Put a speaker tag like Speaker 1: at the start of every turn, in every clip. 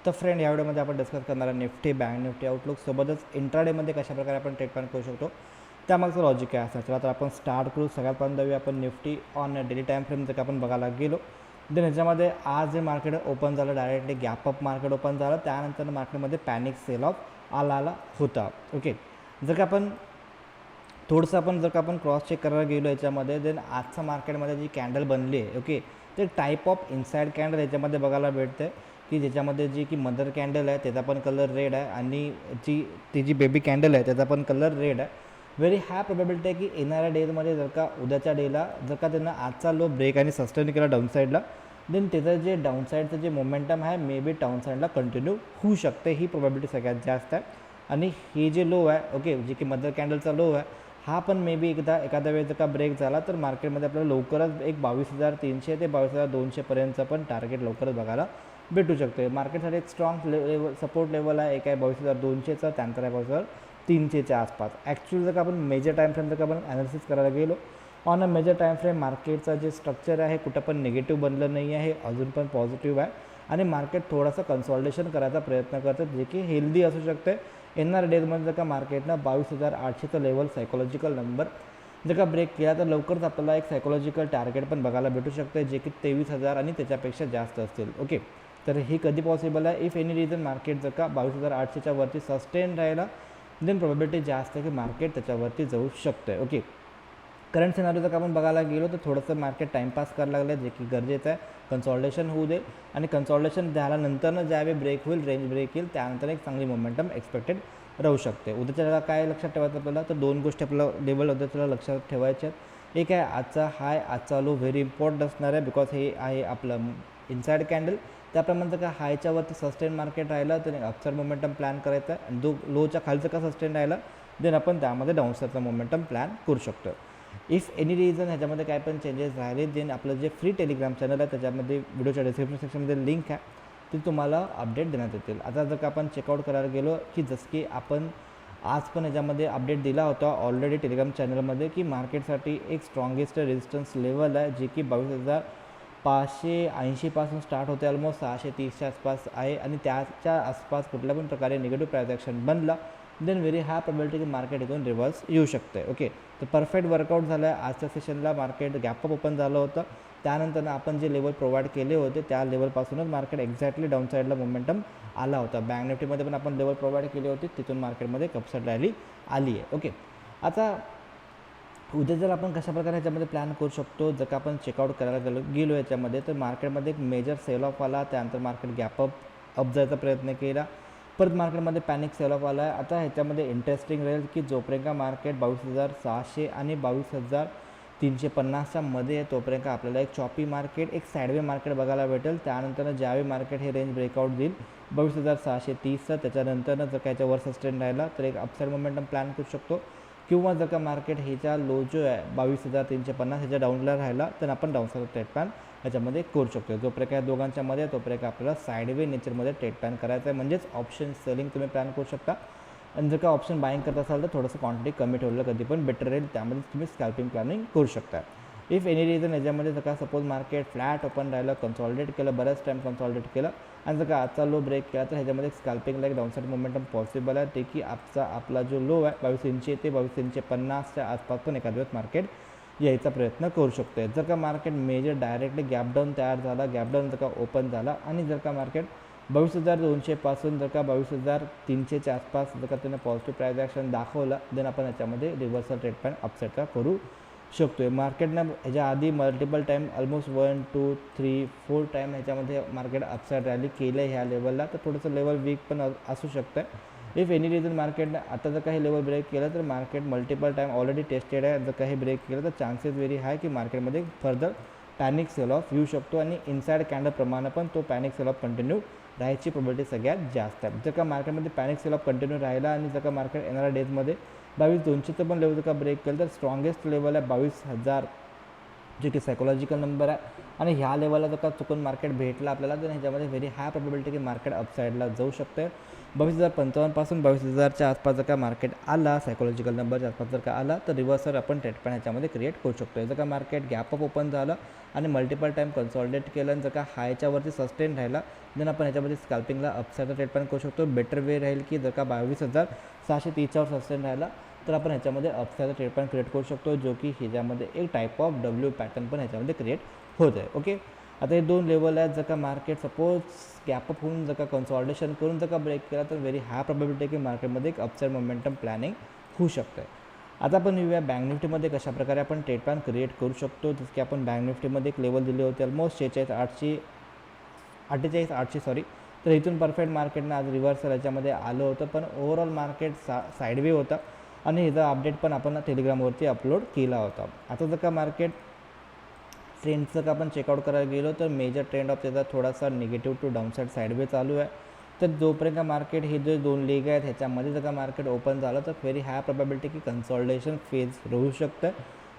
Speaker 1: तर फ्रेंड या व्हिडिओमध्ये आपण डिस्कस करणार आहे निफ्टी बँक निफ्टी आउटलुक सोबतच इंट्राडेमध्ये कशाप्रकारे आपण ट्रेड प्लॅन करू शकतो त्यामागचं लॉजिक काय असणार. चला तर आपण स्टार्ट करू. सगळ्यात पहिल्यांदा जाऊया आपण Nifty on daily time frame जर का आपण बघायला गेलो तर ह्याच्यामध्ये आज जे मार्केट ओपन झालं directly gap up market open झालं, त्यानंतर मार्केटमध्ये पॅनिक सेल ऑफ आला होता. ओके, जर का आपण थोडंसं आपण जर का आपण क्रॉस चेक करायला गेलो याच्यामध्ये देन आजच्या मार्केटमध्ये जी कॅन्डल बनली आहे ओके, ते टाईप ऑफ इनसाइड कॅन्डल याच्यामध्ये बघायला भेटते की ज्याच्यामध्ये जी की मदर कॅन्डल आहे त्याचा पण कलर रेड आहे आणि ती जी बेबी कॅन्डल आहे त्याचा पण कलर रेड आहे. व्हेरी हाय प्रोबॅबिलिटी आहे की येणाऱ्या डेजमध्ये जर का उद्याच्या डेला जर का त्यांना आजचा लो ब्रेक आणि सस्टेन केला डाऊनसाईडला देन त्याचं जे डाऊनसाईडचं जे मोमेंटम आहे मे बी डाऊनसाईडला कंटिन्यू होऊ शकते. ही प्रोबॅबिलिटी सगळ्यात जास्त आहे. आणि हे जे लो आहे ओके, जे की मदर कॅन्डलचा लो आहे हा पण मे बी एखाद्या वेळेस जर का ब्रेक झाला तर मार्केटमध्ये आपल्याला लवकरच एक 22,300 ते 22,200पर्यंतचं पण टार्गेट लवकरच बघायला भेटू शकते. मार्केटसाठी एक स्ट्रॉंग लेवल सपोर्ट लेवल आहे, एक आहे 22,200चा, त्यानंतर आहे 22,300च्या आसपास. ॲक्च्युअली जर का आपण मेजर टाईम फ्रेम जर का आपण ॲनालिसिस करायला गेलो on a major time frame मार्केटचं जे स्ट्रक्चर आहे कुठं पण निगेटिव्ह बनलं नाही आहे, अजून पण पॉझिटिव्ह आहे आणि मार्केट थोडंसं कन्सॉल्टेशन करायचा प्रयत्न करतं जे की हेल्दी असू शकते. येणाऱ्या डेजमध्ये जर का मार्केटनं 22,800चं लेवल सायकोलॉजिकल नंबर जर का ब्रेक केला तर लवकरच आपल्याला एक सायकोलॉजिकल टार्गेट पण बघायला भेटू शकते जे की 23,000 आणि त्याच्यापेक्षा जास्त असतील. ओके, तर हे कधी पॉसिबल आहे इफ एनी रिझन मार्केट जर का 22,800च्या वरती सस्टेन राहिला देन प्रोबॅबिलिटी जास्त आहे की मार्केट त्याच्यावरती जाऊ शकते. ओके, करंट सिनारिओ जर का आपण बघायला गेलो तर थोडंसं मार्केट टाईमपास करायला लागलं जे की गरजेचं आहे. कन्सॉल्टेशन होऊ दे आणि कन्सॉल्टेशन झाल्यानंतरनं ज्यावेळी ब्रेक होईल रेंज ब्रेक येईल त्यानंतर एक चांगली मोमेंटम एक्सपेक्टेड राहू शकते. उद्याच्या काय लक्षात ठेवायचं आपल्याला तर दोन गोष्टी आपल्याला लेवल उद्याच्याला लक्षात ठेवायच्या आहेत. एक आहे आजचा हाय आजचा लो व्हेरी इम्पॉर्टंट असणार आहे बिकॉज हे आहे आपलं इनसाइड कॅन्डल. त्याप्रमाणे जर का हायच्यावरती सस्टेन मार्केट राहिलं तर अपसाईड मोमेंटम प्लॅन करायचा आहे आणि जो लोच्या खालचं का सस्टेन राहिला देन आपण त्यामध्ये डाऊनसाईडचा मोमेंटम प्लॅन करू शकतो. इफ एनी रिझन ह्याच्यामध्ये काय पण चेंजेस राहिले देन आपलं जे फ्री टेलिग्राम चॅनल आहे त्याच्यामध्ये व्हिडिओच्या डिस्क्रिप्शन सेक्शनमध्ये लिंक आहे ती तुम्हाला अपडेट देण्यात येतील. आता जर का आपण चेकआउट करायला गेलो की जसं की आपण आज पण ह्याच्यामध्ये अपडेट दिला होता ऑलरेडी टेलिग्राम चॅनलमध्ये की मार्केटसाठी एक स्ट्रॉंगेस्ट रेजिस्टन्स लेवल आहे जे की 22,580पासून स्टार्ट होते ऑलमोस्ट 630च्या आसपास आहे आणि त्याच्या आसपास कुठल्या पण प्रकारे निगेटिव्ह प्राइस ॲक्शन बनला देन व्हेरी हाय प्रोबॅबिलिटी की मार्केट इथून रिव्हर्स येऊ शकते. ओके, तर परफेक्ट वर्कआउट झालं आहे. आजच्या सेशनला मार्केट गॅपअप ओपन झालं होतं, त्यानंतर आपण जे लेवल प्रोव्हाइड केले होते त्या लेवलपासूनच मार्केट एक्झॅक्टली डाऊन साईडला मोमेंटम आला होता. बँक निफ्टीमध्ये पण आपण लेवल प्रोव्हाइड केले होते, तिथून मार्केटमध्ये अपसाईड रॅली आली आहे. ओके, आता उद्या जर आपण कशाप्रकारे ह्याच्यामध्ये प्लॅन करू शकतो जर का आपण चेकआउट करायला गेलो याच्यामध्ये तर मार्केटमध्ये एक मेजर सेल ऑफ आला, त्यानंतर मार्केट गॅपअप जायचा प्रयत्न केला, परत मार्केटमध्ये पॅनिक सेल ऑफ आला आहे. आता ह्याच्यामध्ये इंटरेस्टिंग राहील की जोपर्यंत मार्केट 22,600 आणि 22,350च्या मध्ये आहे तोपर्यंत आपल्याला एक चॉपी मार्केट एक साईडवे मार्केट बघायला भेटेल. त्यानंतर ज्यावेळी मार्केट हे रेंज ब्रेकआउट देईल 22,630चं त्याच्यानंतरनं जर का याच्यावर सस्टेन राहिला तर एक अपसाईड मोमेंटम प्लॅन करू शकतो किंवा जर का मार्केट ह्याचा लो जो आहे 22,350 ह्याच्या डाऊनला राहिला तर आपण डाऊनसाईड ट्रेड प्लॅन याच्यामध्ये करू शकतो. जोपर्यंत या दोघांच्या मध्ये तोपर्यंत आपल्याला साईडवे नेचरमध्ये ट्रेड प्लॅन करायचं आहे म्हणजेच ऑप्शन सेलिंग तुम्ही प्लॅन करू शकता आणि जर का ऑप्शन बाईंग करत असाल तर थोडंसं क्वांटिटी कमी ठेवलं कधी पण बेटर राहील, त्यामध्ये तुम्ही स्कॅल्पिंग प्लॅनिंग करू शकता. इफ एनी रिझन याच्यामध्ये जर का सपोज मार्केट फ्लॅट ओपन राहिलं कन्सॉलिडेट केलं बऱ्याच टाईम कन्सॉलिडेट केलं आणि जर का आजचा लो ब्रेक केला तर ह्याच्यामध्ये स्कॅल्पिंगला एक डाऊनसाईड मोमेंटम पॉसिबल आहे. ते की आपला जो लो आहे 22,300 ते 22,350च्या आसपास पण एखाद्या वेळेस मार्केट यायचा प्रयत्न करू शकतो. जर का मार्केट मेजर डायरेक्टली गॅपडाऊन तयार झाला, गॅपडाऊन जर का ओपन झाला आणि जर का मार्केट 22,200पासून जर का 22,300च्या आसपास जर का त्यानं पॉझिटिव्ह प्राइस ॲक्शन दाखवला देन आपण याच्यामध्ये रिव्हर्सल ट्रेड प्लॅन अपसाईडचा करू शकतो आहे. मार्केटनं ह्याच्या आधी मल्टिपल टाईम ऑलमोस्ट 1, 2, 3, 4 टाईम ह्याच्यामध्ये मार्केट अपसाईड रॅली केलं आहे ह्या लेवलला, तर थोडंसं लेवल वीक पण असू शकतं आहे. इफ एनी रिझन मार्केटनं आता जर काही लेवल ब्रेक केलं तर market multiple time already tested आहे, जर काही ब्रेक केलं तर चान्सेस व्हेरी हाय की मार्केटमध्ये फर्दर पॅनिक सेल ऑफ येऊ शकतो आणि इनसाइड कॅन्डलप्रमाणे पण तो पॅनिक सेल ऑफ कंटिन्यू राहायची प्रोबॅबिलिटी सगळ्यात जास्त आहे. जर का मार्केटमध्ये पॅनिक सेल ऑफ कंटिन्यू राहिला आणि जर का मार्केट येणाऱ्या डेजमध्ये 22,200चं पण लेवल जर का ब्रेक केलं तर स्ट्रॉंगेस्ट लेवल आहे जे की सायकोलॉजिकल नंबर आहे आणि ह्या लेवलला जर का चुकून मार्केट भेटलं आपल्याला तर ह्याच्यामध्ये व्हेरी हाय प्रोबॅबिलिटी की मार्केट अपसाईडला जाऊ शकते. 22,055 22,000च्या आसपास जर का मार्केट आला, सायकोलॉजिकल नंबरच्या आसपास जर का आला तर रिव्हर्सर आपण ट्रेड पण ह्याच्यामध्ये क्रिएट करू शकतो. जर का मार्केट गॅप अप ओपन झालं आणि मल्टिपल टाईम कन्सॉलिडेट केलं आणि जर का हायच्या वरती सस्टेन राहिला देन आपण ह्याच्यामध्ये स्कॅल्पिंगला अपसाईडचा ट्रेड पण करू शकतो. बेटर वे राहील की जर का 22,630च्यावर सस्टेन राहिला तर आपण ह्याच्यामध्ये अपसाईडचा ट्रेड पण क्रिएट करू शकतो, जो की ह्याच्यामध्ये एक टाईप ऑफ डब्ल्यू पॅटर्न पण ह्याच्यामध्ये क्रिएट होत आहे. ओके, आता हे 2 लेवल आहेत. जर का मार्केट सपोज गॅपअप होऊन जर का कन्सॉलिडेशन करून जर का ब्रेक केला तर व्हेरी हाय प्रोबॅबिलिटी की मार्केटमध्ये एक अपसाईड मोमेंटम प्लॅनिंग होऊ शकतं आहे. आता आपण येऊया बँक निफ्टीमध्ये कशाप्रकारे आपण ट्रेड प्लॅन क्रिएट करू शकतो. जसं की आपण बँक निफ्टीमध्ये एक लेवल दिले होते ऑलमोस्ट 48,800 तर इथून परफेक्ट मार्केटनं आज रिव्हर्सल याच्यामध्ये आलं होतं, पण ओव्हरऑल मार्केट साईडवे होता आणि ह्याचा अपडेट पण आपण टेलिग्रामवरती अपलोड केला होता. आता जर का मार्केट ट्रेंडचं का आपण चेकआउट करायला गेलो तर मेजर ट्रेंड ऑफ त्याचा थोडासा निगेटिव्ह टू डाऊनसाईड साईडवे चालू आहे. तर जोपर्यंत मार्केट हे जे 2 लेग आहेत ह्याच्यामध्ये जर का मार्केट ओपन झालं तर व्हेरी हाय प्रोबॅबिलिटी की कन्सॉलिडेशन फेज राहू शकतं.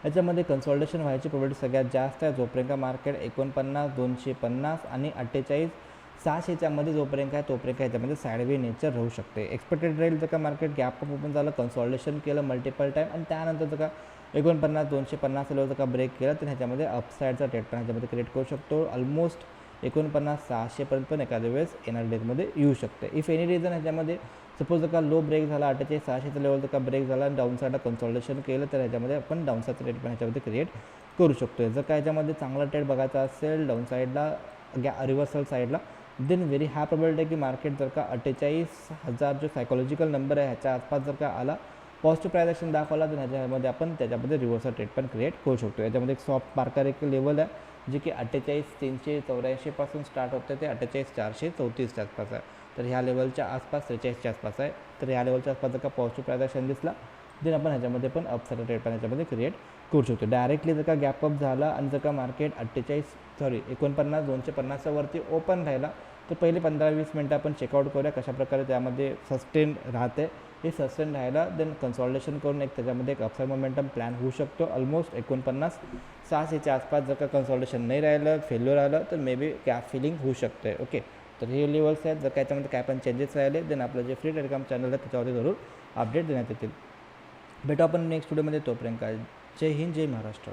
Speaker 1: याच्यामध्ये कन्सॉलिडेशन व्हायची प्रोबॅबिलिटी सगळ्यात जास्त आहे जोपर्यंत मार्केट 49,250 आणि 48,600च्यामध्ये जोपर्यंत आहे तोपर्यंत ह्याच्यामध्ये साईडवे नेचर राहू शकते. एक्सपेक्टेड राहील जर का मार्केट गॅप अप ओपन झालं, कन्सॉलिडेशन केलं मल्टिपल टाईम आणि त्यानंतर जर का 49,250 लेवल जर का ब्रेक केला तर ह्याच्यामध्ये अपसाईडचा ट्रेड पण ह्याच्यामध्ये क्रिएट करू शकतो. ऑलमोस्ट 49,600पर्यंत पण एखाद्या वेळेस येणाऱ्या डेजमध्ये येऊ शकते. इफ एनी रिझन ह्याच्यामध्ये सपोज जर का लो ब्रेक झाला 48,600चा लेवल जर का ब्रेक झाला आणि डाऊन साईडला कन्सॉलिडेशन केलं तर ह्याच्यामध्ये आपण डाऊन साईडचा ट्रेड पण ह्याच्यामध्ये क्रिएट करू शकतो. जर का ह्याच्यामध्ये चांगला ट्रेड बघायचा असेल डाऊन साईडला रिव्हर्सल साईडला देन व्हेरी हाय प्रोबॅबिलिटी की मार्केट जर का 48,000 जो सायकोलॉजिकल नंबर आहे ह्याच्या आसपास जर का आला, पॉझिटिव्ह प्राइस ॲक्शन दाखवला तर ह्याच्यामध्ये आपण त्याच्यामध्ये रिव्हर्सल ट्रेड पण क्रिएट करू शकतो. याच्यामध्ये एक सॉफ्ट मार्कर एक लेवल आहे जे की 48,384 पासून स्टार्ट होतं ते 48,434च्या आसपास आहे. तर ह्या लेवलच्या आसपास 43च्या आसपास आहे. तर ह्या लेवलच्या आसपास जर का पॉझिटिव्ह प्राइस ॲक्शन दिसला देन आपण ह्याच्यामध्ये पण अपसाईड ट्रेड पण ह्याच्यामध्ये क्रिएट करू शकतो. डायरेक्टली जर का गॅपअप झाला आणि जर का मार्केट 49,250च्या वरती ओपन राहिला तर पहिले 15-20 मिनटं आपण चेकआउट करूया कशाप्रकारे त्यामध्ये सस्टेन राहते. हे सस्टेन राहायला देन कन्सॉलिडेशन करून एक त्याच्यामध्ये एक अपसाईड मोमेंटम प्लॅन होऊ शकतो. ऑलमोस्ट 49,600च्या आसपास जर का कन्सॉलिडेशन नाही राहिलं, फेल्युअर आलं तर मे बी गॅप फिलिंग होऊ शकते. ओके, तर हे लेवल्स आहेत. जर का याच्यामध्ये काय पण चेंजेस राहिले देन आपलं जे फ्री टेलिग्राम चॅनल आहे त्याच्यावरती जरूर अपडेट देण्यात येतील. भेटू आपण नेक्स्ट व्हिडिओमध्ये. तोपर्यंत जय हिंद, जय महाराष्ट्र.